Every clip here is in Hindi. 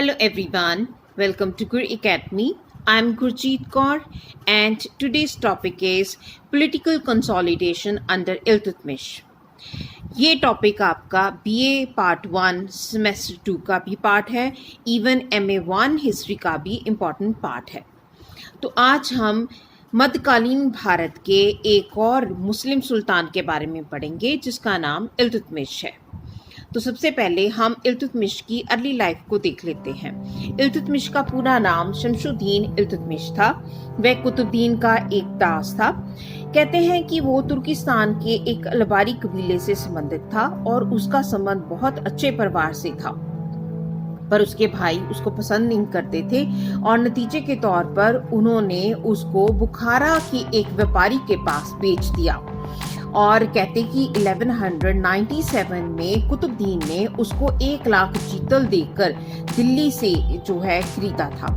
Hello everyone, welcome to Gur Academy. I'm Gurjeet Kaur and today's topic is political consolidation under Iltutmish. ये टॉपिक आपका बीए पार्ट 1 सेमेस्टर 2 का भी पार्ट है, इवन एमए 1 हिस्ट्री का भी इम्पॉर्टेंट पार्ट है। तो आज हम मध्यकालीन भारत के एक और मुस्लिम सुल्तान के बारे में पढ़ेंगे जिसका नाम इल्तुतमिश है। तो सबसे पहले हम इल्तुतमिश की अर्ली लाइफ को देख लेते हैं। इल्तुतमिश का पूरा नाम शमशुद्दीन इल्तुतमिश था। वह कुतुबुद्दीन का एक दास था। कहते हैं कि वो तुर्किस्तान के एक अलबारी कबीले से संबंधित था और उसका संबंध बहुत अच्छे परिवार से था, पर उसके भाई उसको पसंद नहीं करते थे और नतीजे के तौर पर उन्होंने उसको बुखारा के एक व्यापारी के पास बेच दिया। और कहते कि 1197 में कुतुबुद्दीन ने उसको 1 लाख जीतल देकर दिल्ली से जो है खरीदा था।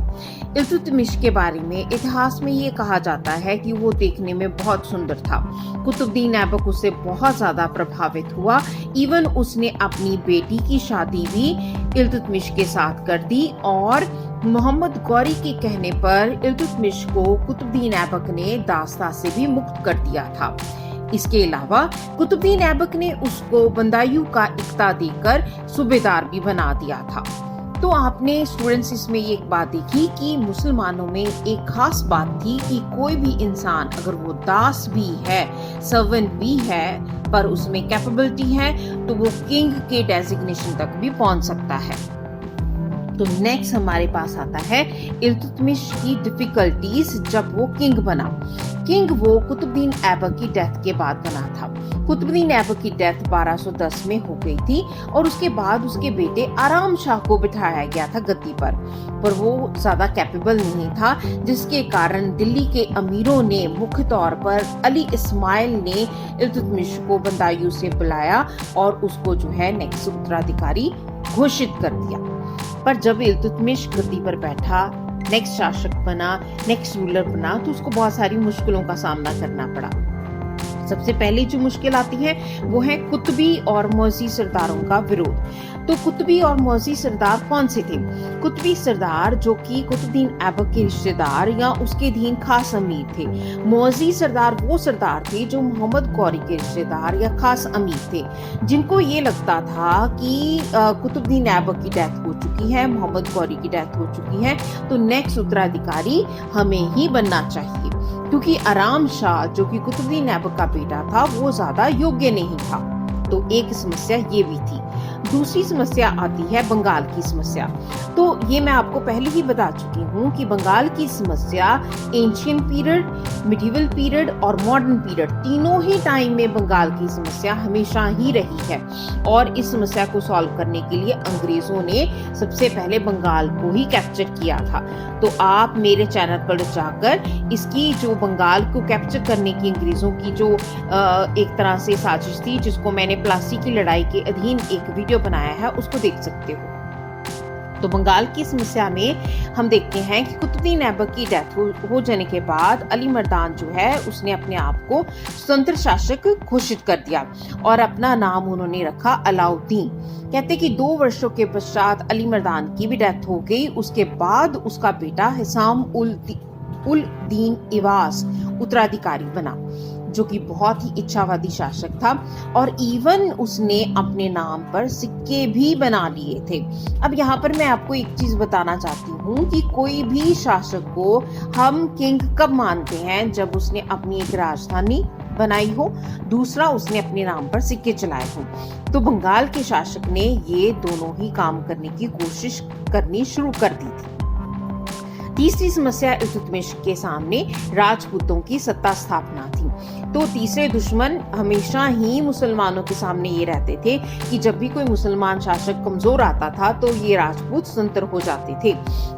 इल्तुतमिश के बारे में इतिहास में ये कहा जाता है कि वो देखने में बहुत सुंदर था। कुतुबुद्दीन ऐबक उससे बहुत ज्यादा प्रभावित हुआ। इवन उसने अपनी बेटी की शादी भी इल्तुतमिश के साथ कर दी और मोहम्मद गौरी के कहने पर इल्तुतमिश को कुतुबुद्दीन ऐबक ने दास्ता से भी मुक्त कर दिया था। इसके अलावा कुतुबुद्दीन ऐबक ने उसको बंदायूं का इख्ता देकर सूबेदार भी बना दिया था। तो आपने स्टूडेंट्स इसमें ये एक बात देखी कि मुसलमानों में एक खास बात थी कि कोई भी इंसान अगर वो दास भी है, सर्वेंट भी है, पर उसमें कैपेबिलिटी है तो वो किंग के डेजिग्नेशन तक भी पहुंच सकता है। तो नेक्स्ट हमारे पास आता है इल्तुतमिश की डिफिकल्टीज जब वो किंग बना। किंग वो कुतुबुद्दीन ऐबक की डेथ के बाद बना था। कुतुबुद्दीन ऐबक की डेथ 1210 में हो गई थी और उसके बाद उसके बेटे आराम शाह को बिठाया गया था गद्दी पर वो ज्यादा कैपेबल नहीं था, जिसके कारण दिल्ली के अमीरों ने मुख्य तौर पर अली इस्माइल ने इल्तुतमिश को बंदायूं से बुलाया और उसको जो है नेक्स्ट उत्तराधिकारी घोषित कर दिया। पर जब इल्तुतमिश गद्दी पर बैठा, नेक्स्ट शासक बना, नेक्स्ट रूलर बना, तो उसको बहुत सारी मुश्किलों का सामना करना पड़ा। सबसे पहले जो मुश्किल आती है वो है कुतुबी और मौजी सरदारों का विरोध। तो कुतुबी और मौजी सरदार कौन से थे? कुतुबी सरदार जो कि कुतुबुद्दीन ऐबक के रिश्तेदार या उसके अधीन खास अमीर थे। मौजी सरदार वो सरदार थे जो मोहम्मद गौरी के रिश्तेदार या खास अमीर थे, जिनको ये लगता था कि कुतुबुद्दीन ऐबक की डेथ हो चुकी है, मोहम्मद गौरी की डेथ हो चुकी है, तो नेक्स्ट उत्तराधिकारी हमें ही बनना चाहिए, क्योंकि आराम शाह जो कि कुतुबुद्दीन ऐबक का बेटा था वो ज्यादा योग्य नहीं था। तो एक समस्या ये भी थी। दूसरी समस्या आती है बंगाल की समस्या। तो ये मैं आपको पहले ही बता चुकी हूँ कि बंगाल की समस्या एंशियंट पीरियड, मिडिवल पीरियड और मॉडर्न पीरियड तीनों ही टाइम में बंगाल की समस्या हमेशा ही रही है और इस समस्या को सॉल्व करने के लिए अंग्रेजों ने सबसे पहले बंगाल को ही कैप्चर किया था। तो आप मेरे चैनल पर जाकर इसकी जो बंगाल को कैप्चर करने की अंग्रेजों की जो एक तरह से साजिश थी, जिसको मैंने प्लासी की लड़ाई के अधीन एक वीडियो बनाया है, उसको देख सकते हो। तो बंगाल की समस्या में हम देखते हैं कि कुतुबुद्दीन ऐबक की डेथ हो जाने के बाद अली मर्दान जो है उसने अपने आप को स्वतंत्र शासक घोषित कर दिया और अपना नाम उन्होंने रखा अलाउद्दीन। कहते कि 2 वर्षों के पश्चात अली मर्दान की भी डेथ हो गई। उसके बाद उसका बेटा हिसाम उल दीन इवास उत्तराधिकारी बना, जो कि बहुत ही इच्छावादी शासक था और इवन उसने अपने नाम पर सिक्के भी बना लिए थे। अब यहाँ पर मैं आपको एक चीज बताना चाहती हूँ कि कोई भी शासक को हम किंग कब मानते हैं? जब उसने अपनी एक राजधानी बनाई हो, दूसरा उसने अपने नाम पर सिक्के चलाए हो। तो बंगाल के शासक ने ये दोनों ही काम करने की कोशिश करनी शुरू कर दी थी। तीसरी समस्या इल्तुतमिश के सामने राजपूतों की सत्ता स्थापना थी। तो तीसरे दुश्मन हमेशा ही मुसलमानों के सामने ये रहते थे कि जब भी कोई मुसलमान शासक कमजोर आता था तो ये राजपूत स्वतंत्र हो जाते थे।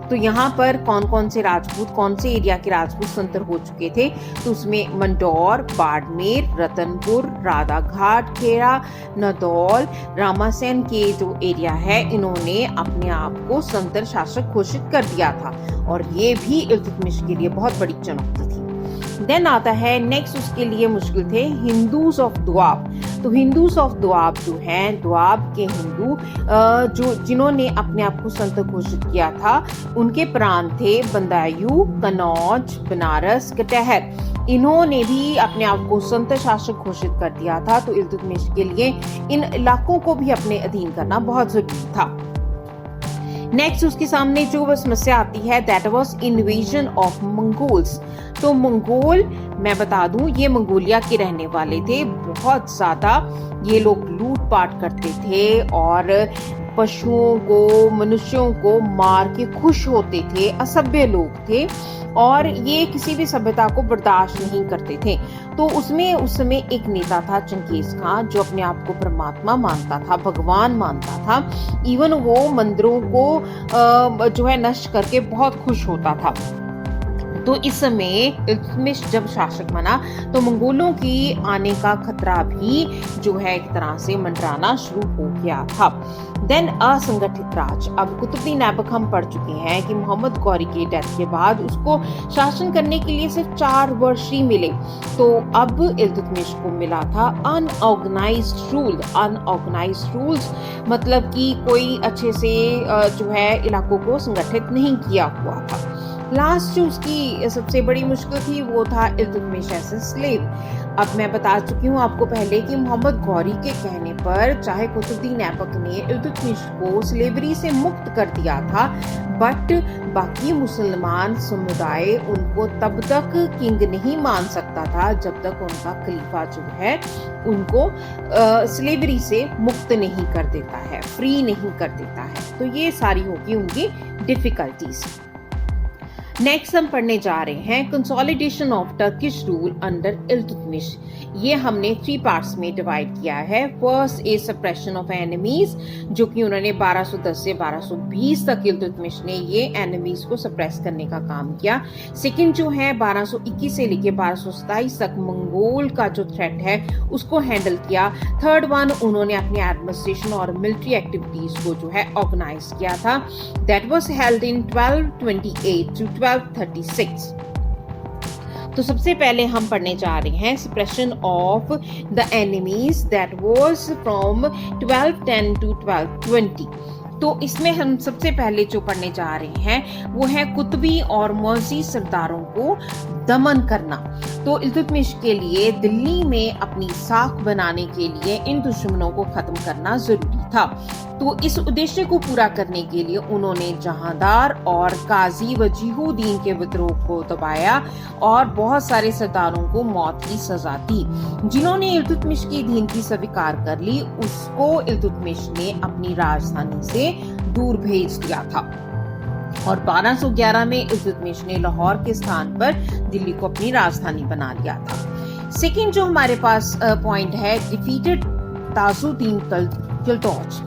तो यहाँ पर कौन कौन से राजपूत, कौन से एरिया के राजपूत स्वतंत्र हो चुके थे? तो उसमें मंदौर, बाड़मेर, रतनपुर, राधाघाट, खेड़ा, नदौल, रामासेन के जो एरिया है, इन्होंने अपने आप को स्वतंत्र शासक घोषित कर दिया था और ये भी इल्तुतमिश के लिए बहुत बड़ी चुनौती थी। देन आता है नेक्स्ट, उसके लिए मुश्किल थे हिंदूज ऑफ दुआब। तो हिंदूज ऑफ दुआब जो हैं, दुआब के हिंदू जो जिन्होंने अपने आप को संत घोषित किया था, उनके प्रांत थे बदायूं, कन्नौज, बनारस, कटहर। इन्होंने भी अपने आप को संत शासक घोषित कर दिया था। तो इल्तुतमिश के लिए इन इलाकों को भी अपने अधीन करना बहुत जरूरी था। नेक्स्ट उसके सामने जो समस्या आती है, that was invasion of Mongols. तो मंगोल, मैं बता दूं, ये मंगोलिया के रहने वाले थे। बहुत ज्यादा ये लोग लूटपाट करते थे और पशुओं को, मनुष्यों को मार के खुश होते थे। असभ्य लोग थे और ये किसी भी सभ्यता को बर्दाश्त नहीं करते थे। तो उसमें उस समय एक नेता था चंगेज खान, जो अपने आप को परमात्मा मानता था, भगवान मानता था। इवन वो मंदिरों को जो है नष्ट करके बहुत खुश होता था। तो इस समय इल्तुतमिश जब शासक बना तो मंगोलों की आने का खतरा भी जो है एक तरह से मंडराना शुरू हो गया था। देन असंगठित राज। अब कुतुबुद्दीन ऐबक हम पढ़ चुके हैं कि मोहम्मद गौरी के डेथ के बाद उसको शासन करने के लिए सिर्फ 4 वर्ष ही मिले। तो अब इल्तुतमिश को मिला था अनऑर्गेनाइज्ड रूल। अनऑर्गेनाइज्ड रूल्स मतलब कि कोई अच्छे से जो है इलाकों को संगठित नहीं किया हुआ था। लास्ट जो उसकी सबसे बड़ी मुश्किल थी वो था इल्तुतमिश एज ए स्लेव। अब मैं बता चुकी हूँ आपको पहले कि मोहम्मद गौरी के कहने पर चाहे कुतुबुद्दीन ऐबक ने इल्तुतमिश को स्लेवरी से मुक्त कर दिया था, बट बाकी मुसलमान समुदाय उनको तब तक किंग नहीं मान सकता था जब तक उनका खलीफा जो है उनको स्लेवरी से मुक्त नहीं कर देता है, फ्री नहीं कर देता है। तो ये सारी होगी उनकी डिफिकल्टीज। नेक्स्ट हम पढ़ने जा रहे हैं consolidation of Turkish rule under Iltutmish. ये हमने 3 पार्ट्स में डिवाइड किया है। First is suppression of enemies, जो कि उन्होंने 1210 से 1220 तक इल्तुतमिश ने ये एनिमीज को सप्रेस करने का काम किया। सेकंड जो है 1221 से लेके 1227 तक मंगोल का जो थ्रेट है उसको हैंडल किया। थर्ड वन, उन्होंने अपनी एडमिनिस्ट्रेशन और मिलिट्री एक्टिविटीज को जो है ऑर्गेनाइज किया था। That was held in 1228 to 1236। तो सबसे पहले हम पढ़ने जा रहे हैं suppression of the enemies, that was from 1210 to 1220। तो इसमें हम सबसे पहले जो पढ़ने जा रहे हैं वो है कुतुबी और मौजी सरदारों को दमन करना। तो इल्तुतमिश के लिए दिल्ली में अपनी साख बनाने के लिए इन दुश्मनों को खत्म करना जरूरी था। तो इस उद्देश्य को पूरा करने के लिए उन्होंने जहांदार और काजी वजीहुद्दीन के विद्रोह को दबाया और बहुत सारे सरदारों को मौत की सजा दी। जिन्होंने इल्तुतमिश की अधीनगी स्वीकार कर ली, उसको इल्तुतमिश ने अपनी राजधानी से दूर भेज दिया था। और 1211 में इल्तुतमिश ने लाहौर के स्थान पर दिल्ली को अपनी राजधानी बना लिया था। सेकंड जो हमारे पास पॉइंट है, डिफीटेड ताजुद्दीन यल्दौज।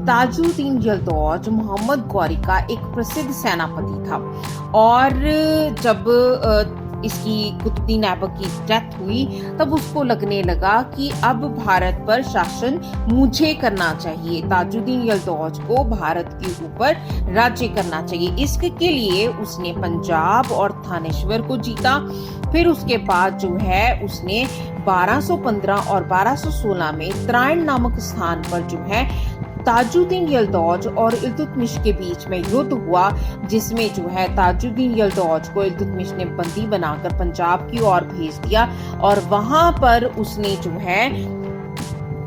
ताजुद्दीन यल्दौज मोहम्मद गौरी का एक प्रसिद्ध सेनापति था और जब इसकी कुतुबुद्दीन ऐबक की डेथ हुई तब उसको लगने लगा कि अब भारत पर शासन मुझे करना चाहिए, ताजुद्दीन यल्दौज को भारत के ऊपर राज्य करना चाहिए। इसके लिए उसने पंजाब और थानेश्वर को जीता। फिर उसके बाद जो है उसने 1215 और 1216 में त्राण नामक स्थान पर जो है ताजुद्दीन यल्दौज और इल्तुतमिश के बीच में युद्ध हुआ, जिसमें जो है ताजुद्दीन यल्दौज को इल्तुतमिश ने बंदी बनाकर पंजाब की ओर भेज दिया और वहां पर उसने जो है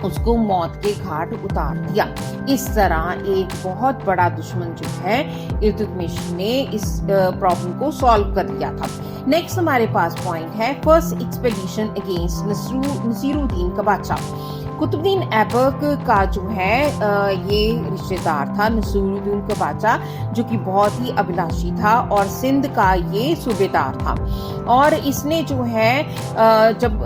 उसको मौत के घाट उतार दिया। इस तरह एक बहुत बड़ा दुश्मन जो है इल्तुतमिश ने इस प्रॉब्लम को सॉल्व कर लिया था। नेक्स्ट हमारे पास पॉइंट है first expedition against Nasiruddin Qabacha. Qutbuddin Aibak का जो है ये रिश्तेदार था नसीरुद्दीन कबाचा, जो कि बहुत ही अभिलाषी था और सिंध का ये सूबेदार था। और इसने जो है जब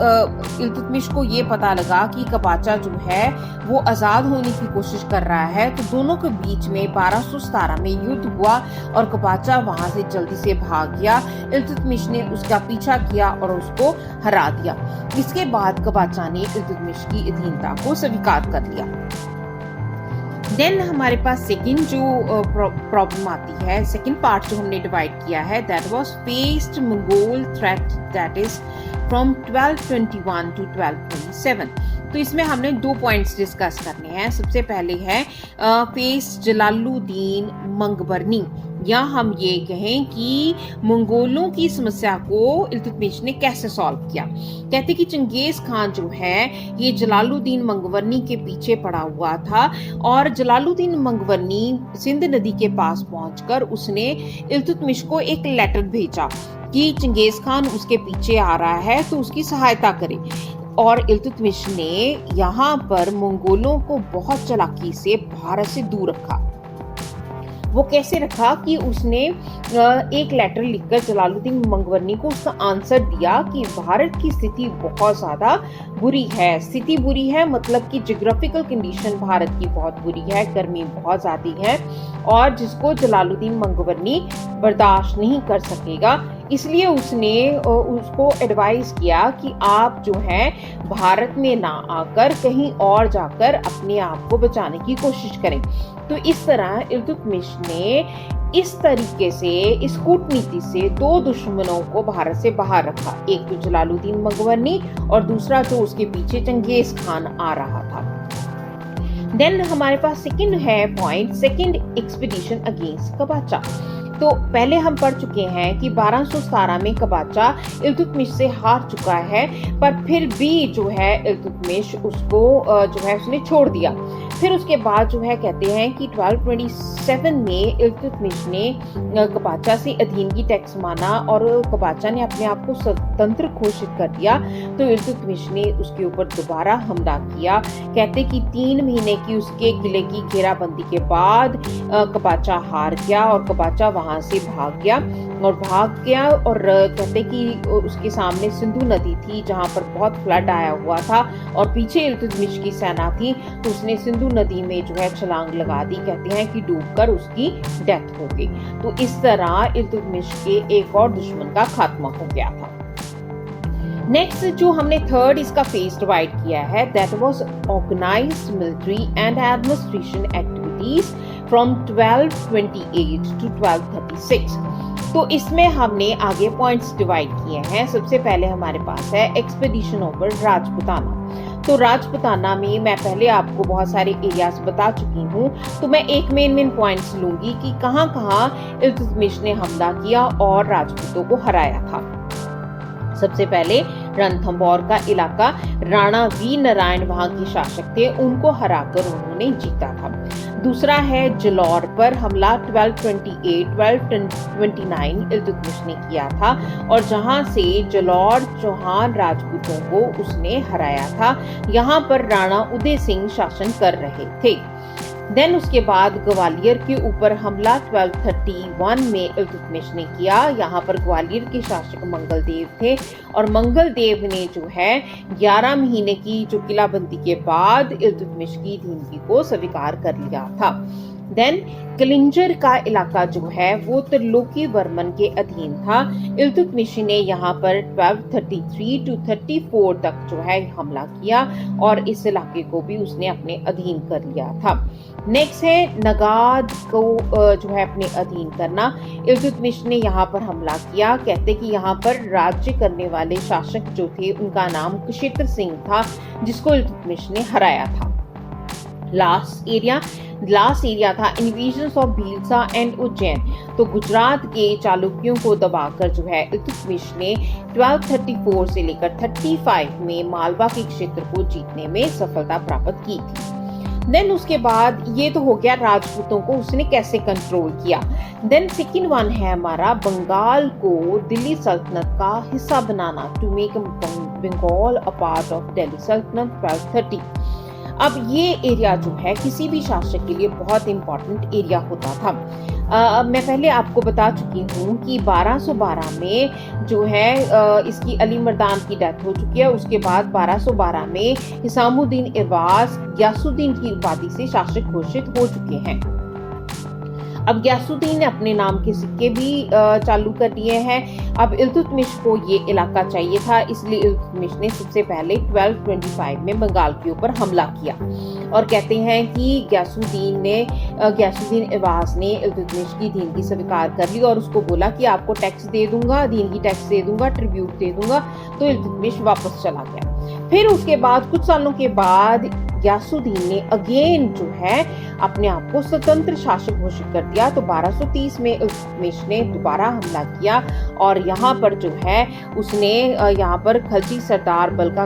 इल्तुतमिश को ये पता लगा कि कबाचा जो है वो आजाद होने की कोशिश कर रहा है, तो दोनों के बीच में 1217 में युद्ध हुआ और कबाचा वहां से जल्दी से भाग गया। इल्तुतमिश ने उसका पीछा किया और उसको हरा दिया। इसके बाद कबाचा ने इल्तुतमिश की अधीनता को स्वीकार कर लिया। देन हमारे पास सेकंड जो प्रॉब्लम आती है, सेकंड पार्ट जो हमने डिवाइड किया है, that was faced Mongol threat, that is from 1221 to 1227। तो इसमें हमने 2 पॉइंट्स डिस्कस करने हैं। सबसे पहले है फेस जलालुद्दीन मंगबरनी, या हम ये कहें कि मंगोलों की समस्या को इल्तुतमिश ने कैसे सॉल्व किया। कहते कि चंगेज खान जो है ये जलालुद्दीन मंगबरनी के पीछे पड़ा हुआ था, और जलालुद्दीन मंगबरनी सिंध नदी के पास पहुंचकर उसने इल्तुतमिश को एक लेटर भेजा कि चंगेज खान उसके पीछे आ रहा है तो उसकी सहायता करे। और इल्तुतमिश ने यहाँ पर मंगोलों को बहुत चालाकी से भारत से दूर रखा। वो कैसे रखा कि उसने एक लेटर लिखकर जलालुद्दीन मंगबरनी को उसका आंसर दिया कि भारत की स्थिति बहुत ज्यादा बुरी है। स्थिति बुरी है मतलब कि जियोग्राफिकल कंडीशन भारत की बहुत बुरी है, गर्मी बहुत ज्यादा है, और जिसको जलालुद्दीन मंगबरनी बर्दाश्त नहीं कर सकेगा। इसलिए उसने उसको एडवाइस किया कि आप जो है भारत में ना आकर कहीं और जाकर अपने आप को बचाने की कोशिश करें। तो इस तरह इल्तुतमिश ने इस तरीके से, इस कूटनीति से 2 दुश्मनों को भारत से बाहर रखा, एक तो जलालुद्दीन मंगबरनी और दूसरा जो उसके पीछे चंगेज खान आ रहा था। देन हमारे पास सेकंड है पॉइंट, सेकंड एक्सपीडिशन अगेंस्ट कबाचा। तो पहले हम पढ़ चुके हैं कि 1217 में कबाचा इल्तुतमिश से हार चुका है, पर फिर भी जो है इल्तुतमिश उसको जो है उसने छोड़ दिया। फिर उसके बाद जो है कहते हैं कि 1227 में इल्तुतमिश ने कबाचा से अधीनगी टैक्स माना और कबाचा ने अपने आप को स्वतंत्र घोषित कर दिया। तो इल्तुतमिश ने उसके ऊपर दोबारा हमला किया। कहते कि 3 महीने की उसके किले की घेराबंदी के बाद कबाचा हार गया और कबाचा वहां से भाग गया और कहते कि उसके सामने सिंधु नदी थी जहां पर बहुत फ्लड आया हुआ था और पीछे इल्तुतमिश की सेना थी, तो उसने सिंधु नदी में जो है छलांग लगा दी। कहते हैं कि डूबकर उसकी डेथ हो गई। तो इस तरह इल्तुतमिश के एक और दुश्मन का खात्मा हो गया था। नेक्स्ट जो हमने थर्ड इसका फेज डिवाइड किया है, that was organised military and administration activities from 1228 to 1236। तो इसमें हमने आगे पॉइंट्स डिवाइड किए हैं। सबसे पहले हमारे पास है एक्सपेडिशन ओवर राजपुताना। तो राजपुताना में मैं पहले आपको बहुत सारे एरियाज बता चुकी हूँ, तो मैं एक मेन पॉइंट्स लूंगी कि कहाँ इल्तुतमिश ने हमला किया और राजपूतों को हराया था। सबसे पहले रणथंभौर का इलाका, राणा वीर नारायण वहां के शासक थे, उनको हराकर उन्होंने जीता था। दूसरा है जलौर पर हमला 1228-1229 इल्तुतमिश ने किया था और जहां से जलौर चौहान राजपूतों को उसने हराया था। यहाँ पर राणा उदय सिंह शासन कर रहे थे। देन उसके बाद ग्वालियर के ऊपर हमला 1231 में इल्तुतमिश ने किया। यहाँ पर ग्वालियर के शासक मंगल देव थे और मंगल देव ने जो है 11 महीने की जो किलाबंदी के बाद इल्तुतमिश की अधीनगी को स्वीकार कर लिया था। देन कलिंजर का इलाका जो है वो त्रिलोकी वर्मन के अधीन था। इल्तुतमिश ने यहाँ पर 1233 टू 34 तक जो है हमला किया और इस इलाके को भी उसने अपने अधीन कर लिया था। नेक्स्ट है नगाद को जो है अपने अधीन करना। इल्तुतमिश ने यहाँ पर हमला किया। कहते कि यहाँ पर राज्य करने वाले शासक जो थे उनका नाम कुशेत्र सिंह था, जिसको इल्तुतमिश ने हराया था। लास्ट एरिया था invasions of Bhilsa and Ujjain. तो गुजरात के चालुक्यों को दबाकर जो है इल्तुतमिश ने 1234 से लेकर 35 में मालवा के क्षेत्र को जीतने में सफलता प्राप्त की थी। देन उसके बाद ये तो हो गया राजपूतों को उसने कैसे कंट्रोल किया। देन सेकंड वन है हमारा बंगाल को दिल्ली सल्तनत का हिस्सा बनाना, to make Bengal a part of Delhi सल्तनत 1230। अब ये एरिया जो है किसी भी शासक के लिए बहुत इंपॉर्टेंट एरिया होता था। मैं पहले आपको बता चुकी हूँ कि 1212 में जो है इसकी अली मर्दान की डेथ हो चुकी है। उसके बाद 1212 में हिसामुद्दीन इवाज यासुद्दीन की उपाधि से शासक घोषित हो चुके हैं। अब गयासुद्दीन ने अपने नाम के सिक्के भी चालू कर दिए हैं। अब इल्तुतमिश को ये इलाका चाहिए था, इसलिए इल्तुतमिश ने सबसे पहले 1225 में बंगाल के ऊपर हमला किया। और कहते हैं कि गयासुद्दीन ऐवाज ने इल्तुतमिश की दीनगी स्वीकार कर ली और उसको बोला कि आपको टैक्स दे दूंगा, दीनगी टैक्स दे दूंगा, ट्रिब्यूट दे दूंगा। तो इल्तुतमिश वापस चला गया। फिर उसके बाद कुछ सालों के बाद गयासुद्दीन ने अगेन जो है अपने आप को स्वतंत्र शासक घोषित कर दिया। तो 1230 में इल्तुतमिश ने दोबारा हमला किया और यहाँ पर जो है उसने यहाँ पर खलजी सरदार बलका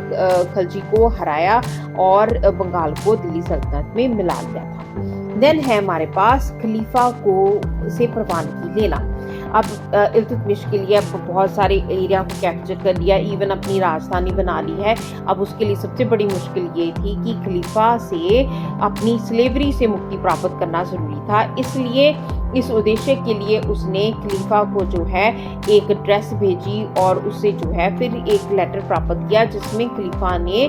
खलजी को हराया और बंगाल को दिल्ली सल्तनत में मिला लिया था। देन है हमारे पास खलीफा को से परवानगी लेना। अब इल्तुतमिश के लिए अब बहुत सारे एरिया को कैप्चर कर लिया, इवन अपनी राजधानी बना ली है। अब उसके लिए सबसे बड़ी मुश्किल ये थी कि खलीफा से अपनी स्लेवरी से मुक्ति प्राप्त करना जरूरी था। इसलिए इस उद्देश्य के लिए उसने खलीफा को जो है एक ड्रेस भेजी और उससे जो है फिर एक लेटर प्राप्त किया जिसमें खलीफा ने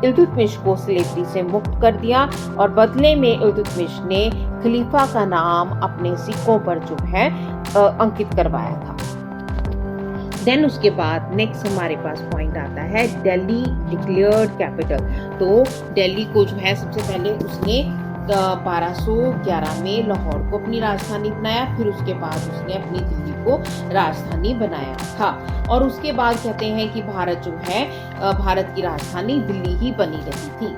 इल्तुतमिश को स्लेवरी से मुक्त कर दिया और बदले में इल्तुतमिश ने खलीफा का नाम अपने सिक्कों पर जो है अंकित करवाया था। देन उसके बाद नेक्स्ट हमारे पास पॉइंट आता है दिल्ली डिक्लेयर्ड कैपिटल। तो दिल्ली को जो है सबसे पहले उसने 1211 में लाहौर को अपनी राजधानी बनाया, फिर उसके बाद उसने अपनी दिल्ली को राजधानी बनाया था। और उसके बाद कहते हैं कि भारत जो है भारत की राजधानी दिल्ली ही बनी रही थी।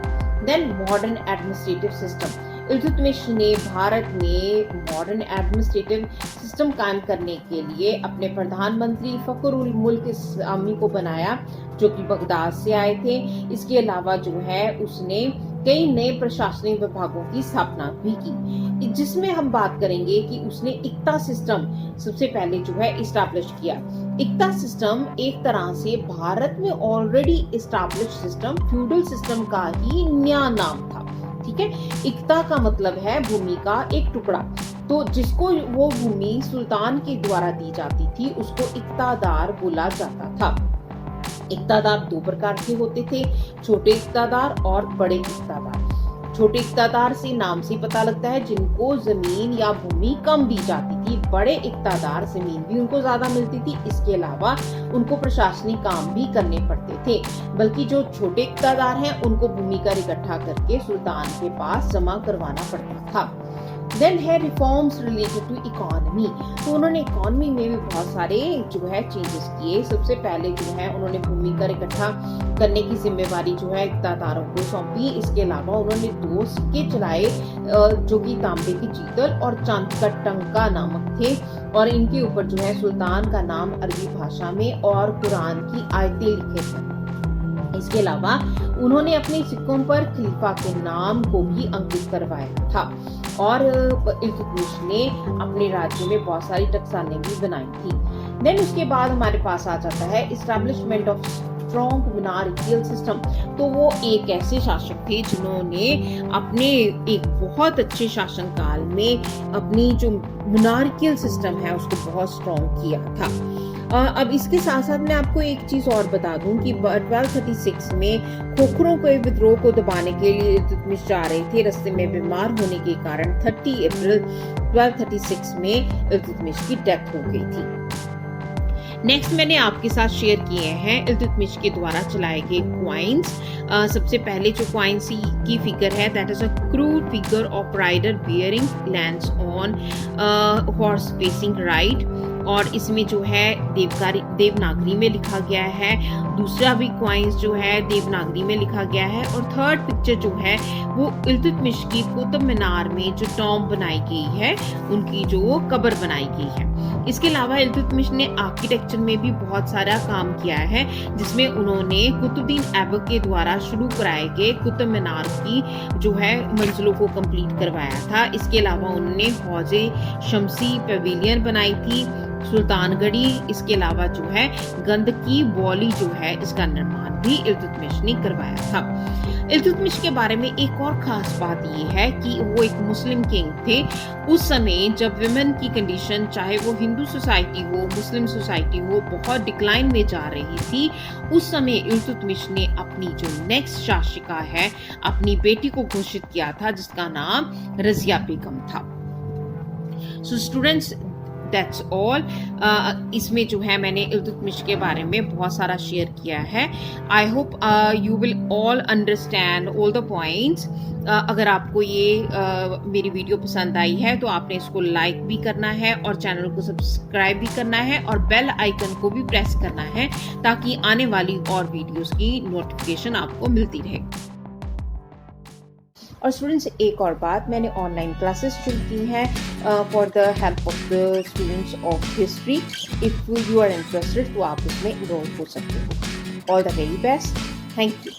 Then modern administrative system. Iltutmish ने भारत में मॉडर्न एडमिनिस्ट्रेटिव सिस्टम कायम करने के लिए अपने प्रधानमंत्री फखरुल मुल्क इस्लामी को बनाया जो कि बगदाद से आए थे। इसके अलावा जो है उसने कई नए प्रशासनिक विभागों की स्थापना भी की, जिसमें हम बात करेंगे कि उसने इक्ता सिस्टम सबसे पहले जो है इस्टेब्लिश किया। इक्ता सिस्टम एक तरह से भारत में already establish system feudal system का ही नया नाम था। ठीक है, इक्ता का मतलब है भूमि का एक टुकड़ा। तो जिसको वो भूमि सुल्तान के द्वारा दी जाती थी उसको इक्तादार बोला जाता था। इक्तादार दो प्रकार के होते थे, छोटे इक्तादार और बड़े इक्तादार। छोटे इक्तादार से नाम से पता लगता है जिनको जमीन या भूमि कम दी जाती थी। बड़े इक्तादार जमीन भी उनको ज्यादा मिलती थी, इसके अलावा उनको प्रशासनिक काम भी करने पड़ते थे। बल्कि जो छोटे इक्तादार हैं उनको भूमि का इकट्ठा करके सुल्तान के पास जमा करवाना पड़ता था। देन है रिफॉर्म्स रिलेटेड टू इकोनॉमी। तो उन्होंने इकोनॉमी में भी बहुत सारे जो है चेंजेस किए। सबसे पहले जो है उन्होंने भूमि कर इकट्ठा करने की जिम्मेवारी जो है इक्तादारों को सौंपी। इसके अलावा उन्होंने 2 सिक्के चलाए जो कि तांबे की चीतल और चांदी का टंका नामक थे और इनके ऊपर जो है सुल्तान का नाम अरबी भाषा में और कुरान की आयतें लिखे थे। इसके अलावा उन्होंने अपने सिक्कों पर खलीफा के नाम को भी अंकित करवाया था और इल्तुतमिश ने अपने राज्य में बहुत सारी टकसालें भी बनाई थी। देन उसके बाद हमारे पास आ जाता है establishment of strong monarchial system. तो वो एक ऐसे शासक थे जिन्होंने अपने एक बहुत अच्छे शासन काल में अपनी जो मोनार्कियल सिस्टम है उसको बहुत स्ट्रॉन्ग किया था। अब इसके साथ साथ मैं आपको एक चीज और बता दूं कि 1236 में खोखरों के विद्रोह को दबाने के लिए इल्तुतमिश जा रहे थे। रास्ते में बीमार होने के कारण 30 अप्रैल 1236 में इल्तुतमिश की डेथ हो गई थी। नेक्स्ट मैंने आपके साथ शेयर किए हैं इल्तुतमिश के द्वारा चलाए गए क्वाइंस। सबसे पहले जो क्वाइंस की फिगर है that is a crude figure of rider bearing lands on horse facing right और इसमें जो है देवनागरी में लिखा गया है। दूसरा भी क्वाइंस जो है देवनागरी में लिखा गया है और थर्ड पिक्चर जो है वो इल्तुतमिश की कुतुब मीनार में जो टॉम्ब बनाई गई है उनकी जो कब्र बनाई गई है। इसके अलावा इल्तुतमिश ने आर्किटेक्चर में भी बहुत सारा काम किया है जिसमें उन्होंने कुतुबुद्दीन ऐबक के द्वारा शुरू कराए गए कुतुब मीनार की जो है मंजिलों को कंप्लीट करवाया था। इसके अलावा उन्होंने हौजे शमसी पवेलियन बनाई थी, सुल्तानगढ़ी, इसके अलावा जो है गंदकी बौली जो है इसका निर्माण भी इल्तुतमिश ने करवाया था। इल्तुतमिश के बारे में एक और खास बात ये है कि वो एक मुस्लिम किंग थे। उस समय जब विमेन की कंडीशन चाहे वो हिंदू सोसाइटी हो मुस्लिम सोसाइटी हो बहुत डिक्लाइन में जा रही थी, उस समय इल्तुतमिश ने अपनी जो नेक्स्ट शासिका है अपनी बेटी को घोषित किया था जिसका नाम रजिया बेगम था। So students, that's all. इसमें जो है मैंने इल्तुतमिश के बारे में बहुत सारा शेयर किया है। I hope you will all understand all the points. अगर आपको ये मेरी वीडियो पसंद आई है तो आपने इसको लाइक भी करना है और चैनल को सब्सक्राइब भी करना है और बेल आइकन को भी प्रेस करना है ताकि आने वाली और वीडियोस की नोटिफिकेशन आपको मिलती रहे। और स्टूडेंट्स, एक और बात, मैंने ऑनलाइन क्लासेस शुरू की हैं for the help of the students of history. If you are interested तो आप उसमें इनरोल हो सकते हो। All the very best. Thank you.